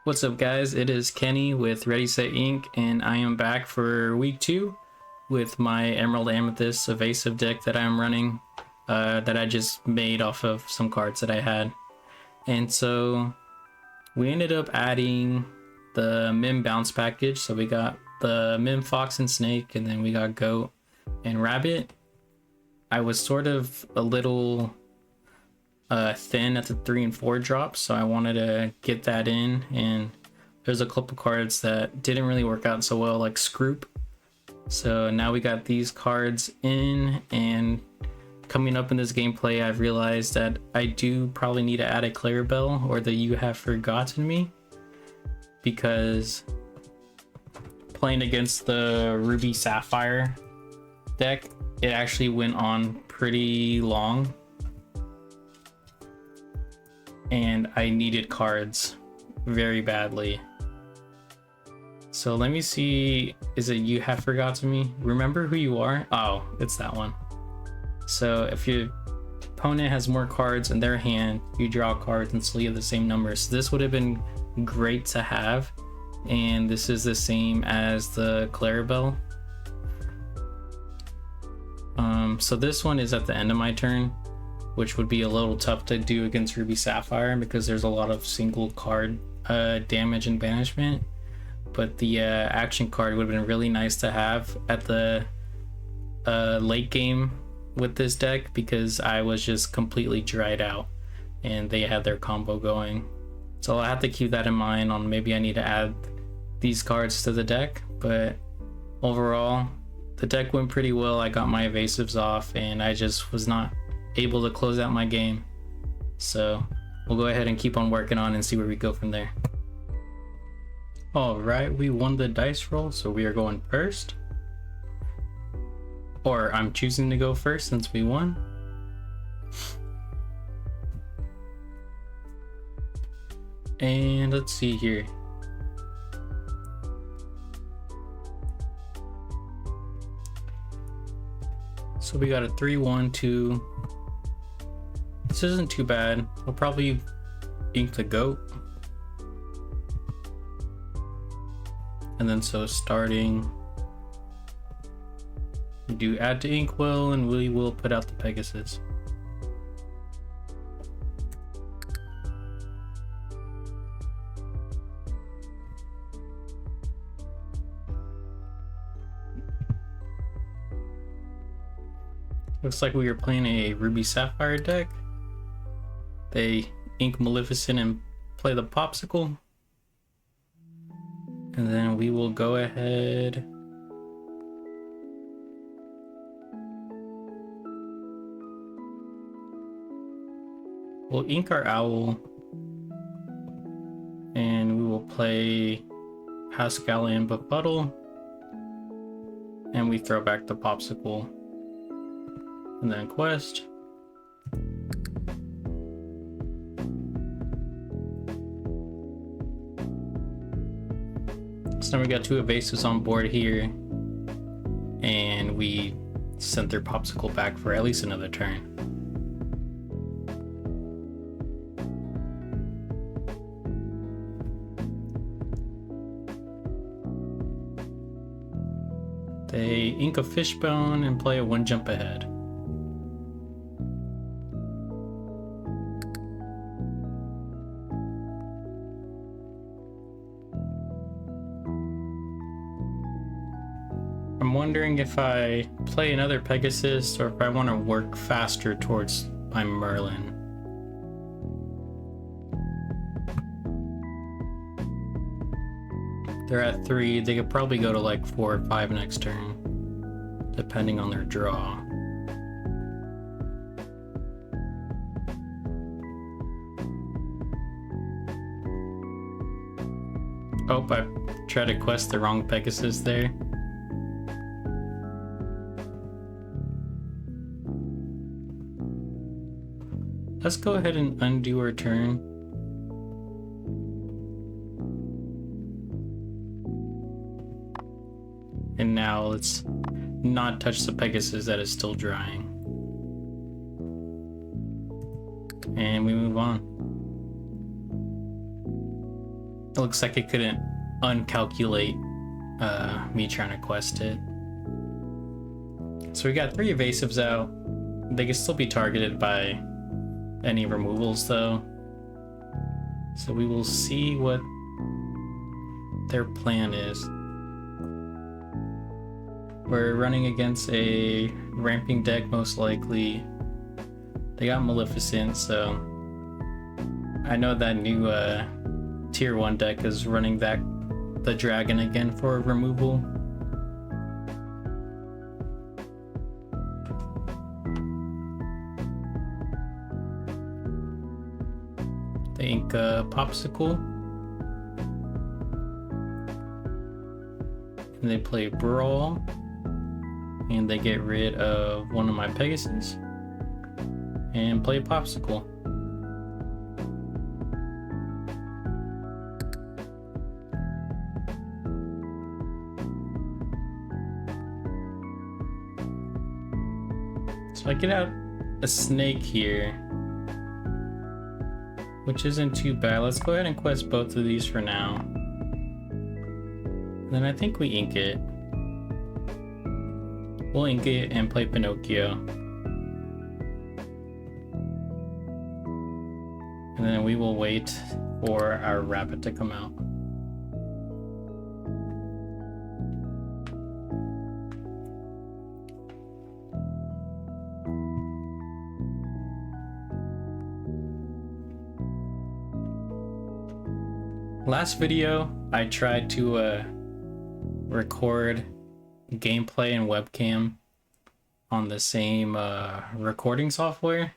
What's up, guys? It is Kenny with Ready Set Inc, and I am back for week 2 with my Emerald Amethyst Evasive deck that I'm running, that I just made off of some cards that I had. And so we ended up adding the Mim bounce package. So we got the Mim Fox and Snake, and then we got Goat and Rabbit. I was sort of a little thin at the 3 and 4 drops, so I wanted to get that in, and there's a couple cards that didn't really work out so well, like Scroop. So now we got these cards in, and coming up in this gameplay I've realized that I do probably need to add a Clarabelle or the You Have Forgotten Me, because playing against the Ruby Sapphire deck, it actually went on pretty long and I needed cards very badly. So let me see, is it You Have Forgotten Me? Remember Who You Are? Oh, it's that one. So if your opponent has more cards in their hand, you draw cards until you have the same number. So this would have been great to have, and this is the same as the Clarabelle. So this one is at the end of my turn, which would be a little tough to do against Ruby Sapphire because there's a lot of single card damage and banishment. But the action card would have been really nice to have at the late game with this deck, because I was just completely dried out and they had their combo going. So I have to keep that in mind on maybe I need to add these cards to the deck. But overall, the deck went pretty well. I got my evasives off and I just was not able to close out my game. So we'll go ahead and keep on working on and see where we go from there. All right, we won the dice roll, so we are going first. Or I'm choosing to go first since we won. And let's see here. So we got a 3-1-2. This isn't too bad. I'll probably ink the Goat. And then so starting, we do add to Inkwell, and we will put out the Pegasus. Looks like we were playing a Ruby Sapphire deck. They ink Maleficent and play the Popsicle. And then we will go ahead we'll ink our Owl, and we will play Pascal and Befuddle, and we throw back the Popsicle, and then Quest. So now we got 2 evasives on board here, and we sent their Popsicle back for at least another turn. They ink a Fishbone and play a 1 jump ahead. I'm wondering if I play another Pegasus or if I want to work faster towards my Merlin. They're at 3, they could probably go to like 4 or 5 next turn, depending on their draw. Oh, I tried to quest the wrong Pegasus there. Let's go ahead and undo our turn. And now let's not touch the Pegasus that is still drying. And we move on. It looks like it couldn't uncalculate me trying to quest it. So we got 3 evasives out. They can still be targeted by any removals though. So we will see what their plan is. We're running against a ramping deck most likely. They got Maleficent, so I know that new tier 1 deck is running the dragon again for removal. They ink Popsicle. And they play Brawl. And they get rid of one of my Pegasus. And play Popsicle. So I get out a snake here, which isn't too bad. Let's go ahead and quest both of these for now. Then I think we ink it. We'll ink it and play Pinocchio. And then we will wait for our rabbit to come out. Last video, I tried to record gameplay and webcam on the same recording software,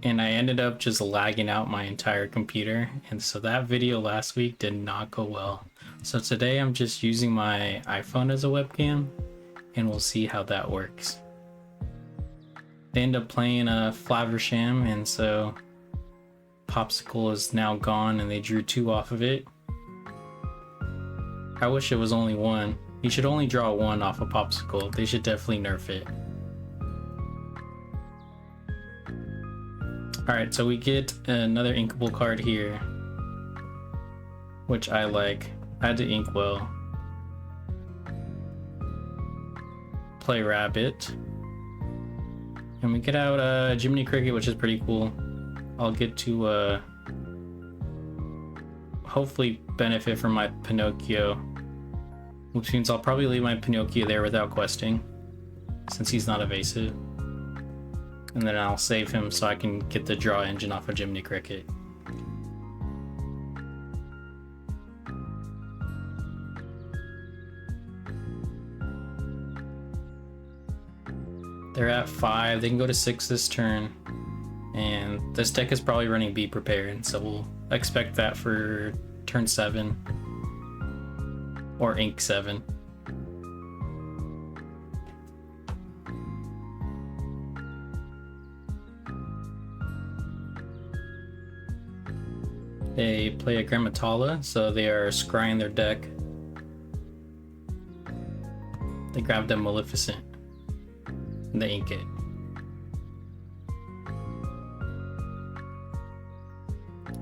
and I ended up just lagging out my entire computer, and so that video last week did not go well. So today I'm just using my iPhone as a webcam, and we'll see how that works. They end up playing a Flaversham, and so Popsicle is now gone and they drew 2 off of it. I wish it was only 1. You should only draw 1 off a Popsicle. They should definitely nerf it. Alright, so we get another inkable card here, which I like. I had to ink well. Play Rabbit. And we get out Jiminy Cricket, which is pretty cool. I'll get to hopefully benefit from my Pinocchio, which means I'll probably leave my Pinocchio there without questing, since he's not evasive. And then I'll save him so I can get the draw engine off of Jiminy Cricket. They're at 5, they can go to 6 this turn. And this deck is probably running Be Prepared, so we'll expect that for turn 7 or ink 7. They play a Grammatala, so they are scrying their deck. They grabbed a Maleficent and they ink it.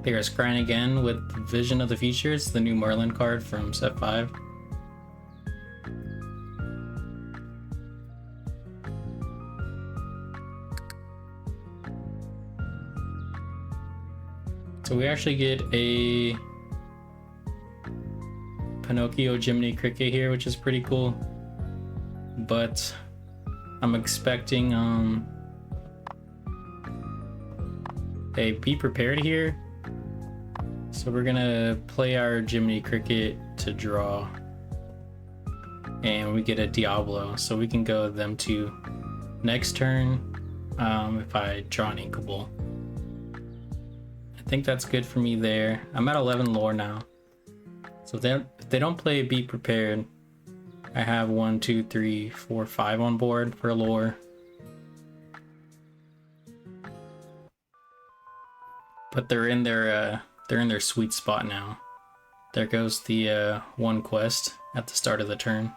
They are scrying again with Vision of the Future. It's the new Merlin card from set 5. So we actually get a Pinocchio Jiminy Cricket here, which is pretty cool. But I'm expecting a Be Prepared here. So we're gonna play our Jiminy Cricket to draw, and we get a Diablo, so we can go them 2 next turn if I draw an inkable. I think that's good for me there. I'm at 11 lore now, so if they don't play Be Prepared, I have 1, 2, 3, 4, 5 on board for lore. But they're in their sweet spot now. There goes the 1 quest at the start of the turn.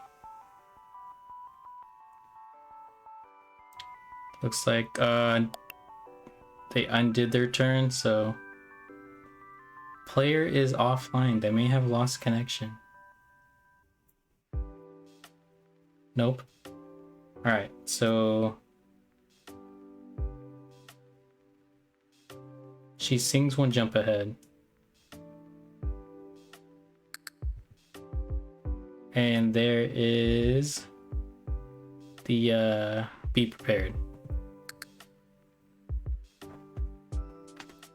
Looks like they undid their turn, so Player is offline. They may have lost connection. Nope. Alright, so she sings one jump ahead. And there is the be prepared.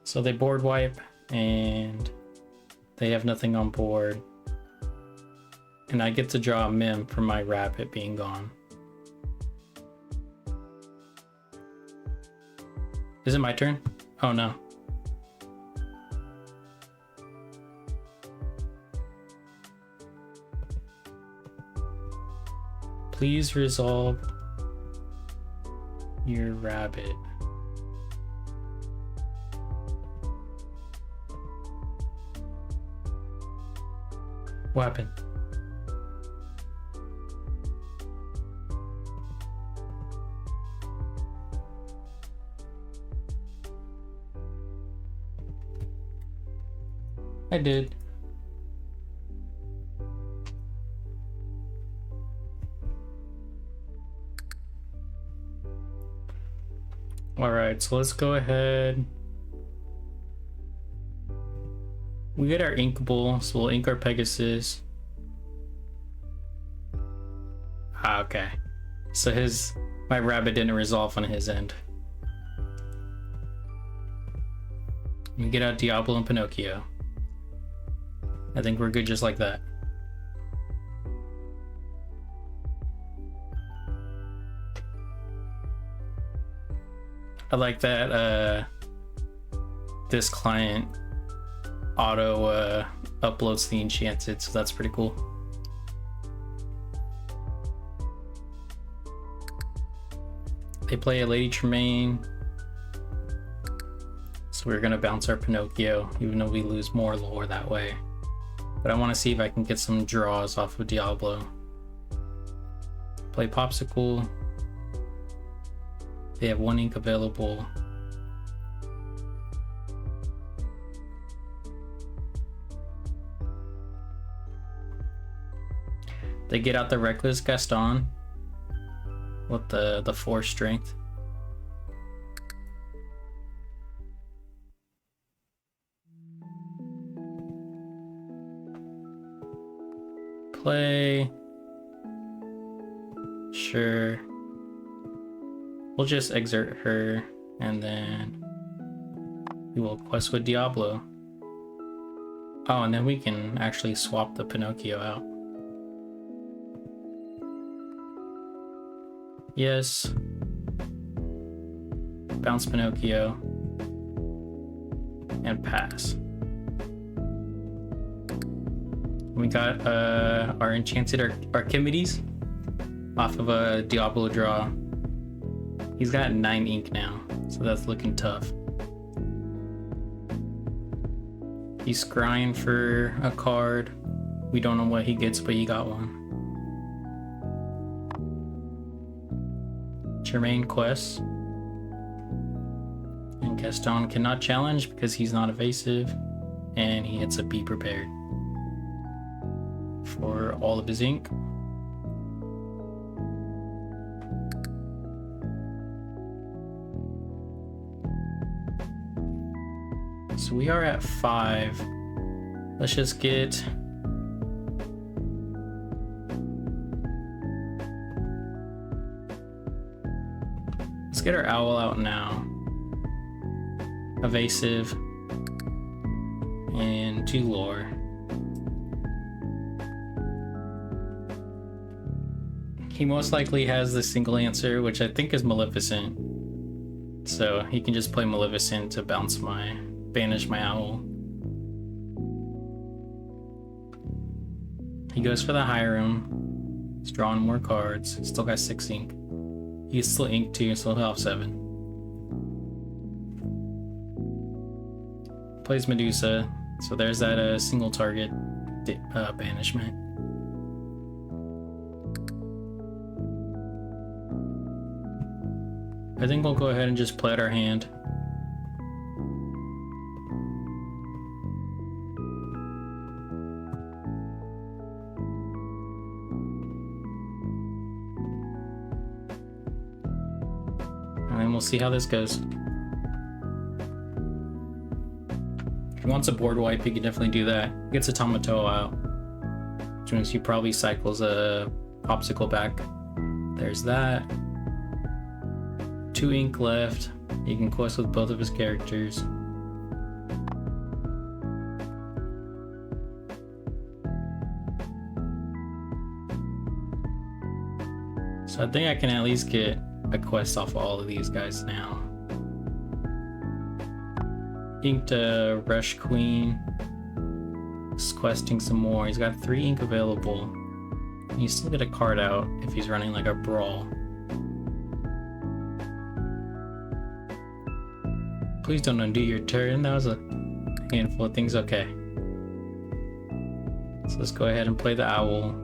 So they board wipe and they have nothing on board. And I get to draw a mem from my rabbit being gone. Is it my turn? Oh no. Please resolve your rabbit. What happened? I did. Alright, so let's go ahead. We get our inkable, so we'll ink our Pegasus. Ah, okay. So my rabbit didn't resolve on his end. We get out Diablo and Pinocchio. I think we're good just like that. I like that this client auto uploads the enchanted, so that's pretty cool. They play a Lady Tremaine, so we're gonna bounce our Pinocchio, even though we lose more lore that way. But I want to see if I can get some draws off of Diablo. Play Popsicle. They have one ink available. They get out the Reckless Gaston with the 4 strength. Play. Sure. We'll just exert her and then we will quest with Diablo. Oh, and then we can actually swap the Pinocchio out. Yes. Bounce Pinocchio. And pass. We got our enchanted Archimedes off of a Diablo draw. He's got 9 ink now, so that's looking tough. He's scrying for a card. We don't know what he gets, but he got one. Germain quests. And Gaston cannot challenge because he's not evasive, and he hits a be prepared for all of his ink. So we are at 5. Let's just get our owl out now. Evasive and 2 lore. He most likely has the single answer, which I think is Maleficent. So he can just play Maleficent to banish my owl. He goes for the Hiram. He's drawing more cards. Still got 6 ink. He's still ink too, so he'll have 7. Plays Medusa. So there's that single target banishment. I think we'll go ahead and just play out our hand. see how this goes. If he wants a board wipe, he can definitely do that. He gets a Tomato out, which means he probably cycles a Popsicle back. There's that. 2 ink left. He can quest with both of his characters. So I think I can at least get a quest off all of these guys now. Inked a Rush Queen. He's questing some more. He's got 3 ink available. You still get a card out if he's running like a brawl. Please don't undo your turn. That was a handful of things. Okay. So let's go ahead and play the owl.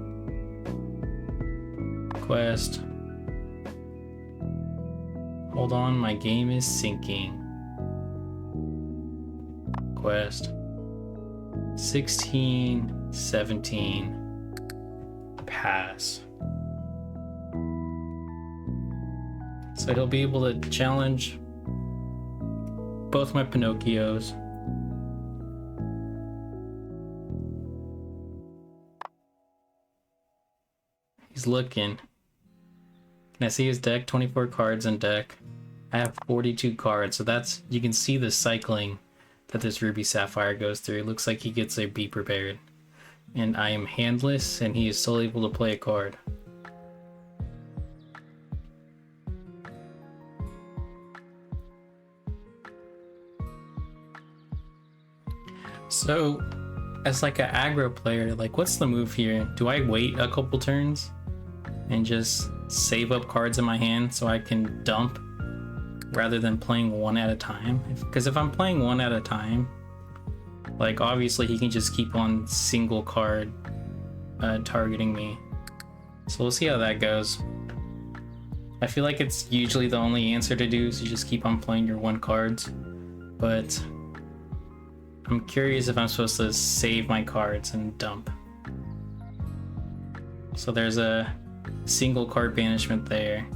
Quest. Hold on, my game is sinking. Quest. 16, 17. Pass. So he'll be able to challenge both my Pinocchios. He's looking. Can I see his deck? 24 cards in deck. I have 42 cards, so that's, you can see the cycling that this Ruby Sapphire goes through. It looks like he gets a Be Prepared. And I am handless, and he is still able to play a card. So, as like an aggro player, like what's the move here? Do I wait a couple turns and just save up cards in my hand so I can dump rather than playing one at a time? Because if I'm playing one at a time, like obviously he can just keep on single card targeting me. So we'll see how that goes. I feel like it's usually the only answer to do is you just keep on playing your 1 cards, but I'm curious if I'm supposed to save my cards and dump. So there's a single card banishment there.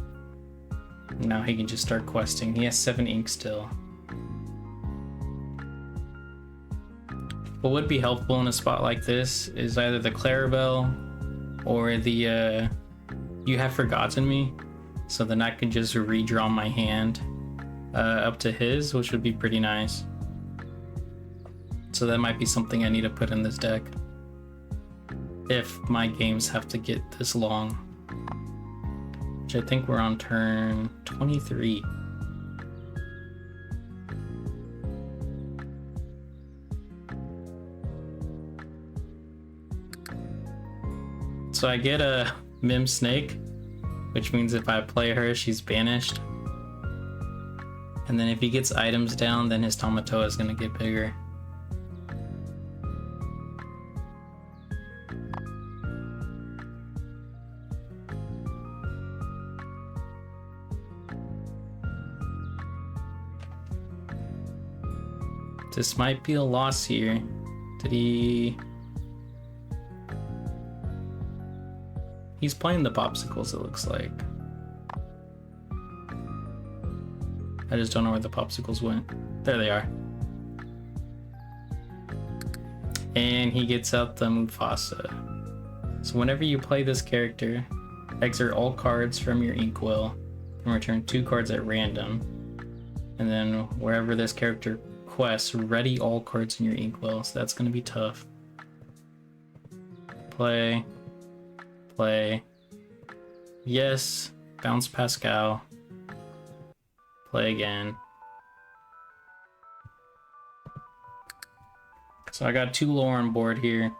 Now he can just start questing. He has 7 ink still. What would be helpful in a spot like this is either the Clarabelle or the You Have Forgotten Me. So then I can just redraw my hand up to his, which would be pretty nice. So that might be something I need to put in this deck if my games have to get this long. Which I think we're on turn 23. So I get a Mim Snake, which means if I play her, she's banished. And then if he gets items down, then his Tomato is gonna get bigger. This might be a loss here. Did he... He's playing the Popsicles, it looks like. I just don't know where the Popsicles went. There they are. And he gets out the Mufasa. So whenever you play this character, exert all cards from your inkwell and return 2 cards at random. And then wherever this character quests, ready all cards in your inkwell. So that's going to be tough. Play. Play. Yes. Bounce Pascal. Play again. So I got 2 lore on board here.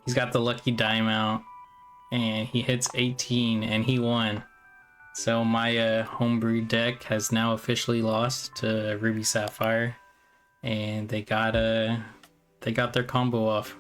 He's got the lucky dime out, and he hits 18, and he won. So my homebrew deck has now officially lost to Ruby Sapphire, and they got their combo off.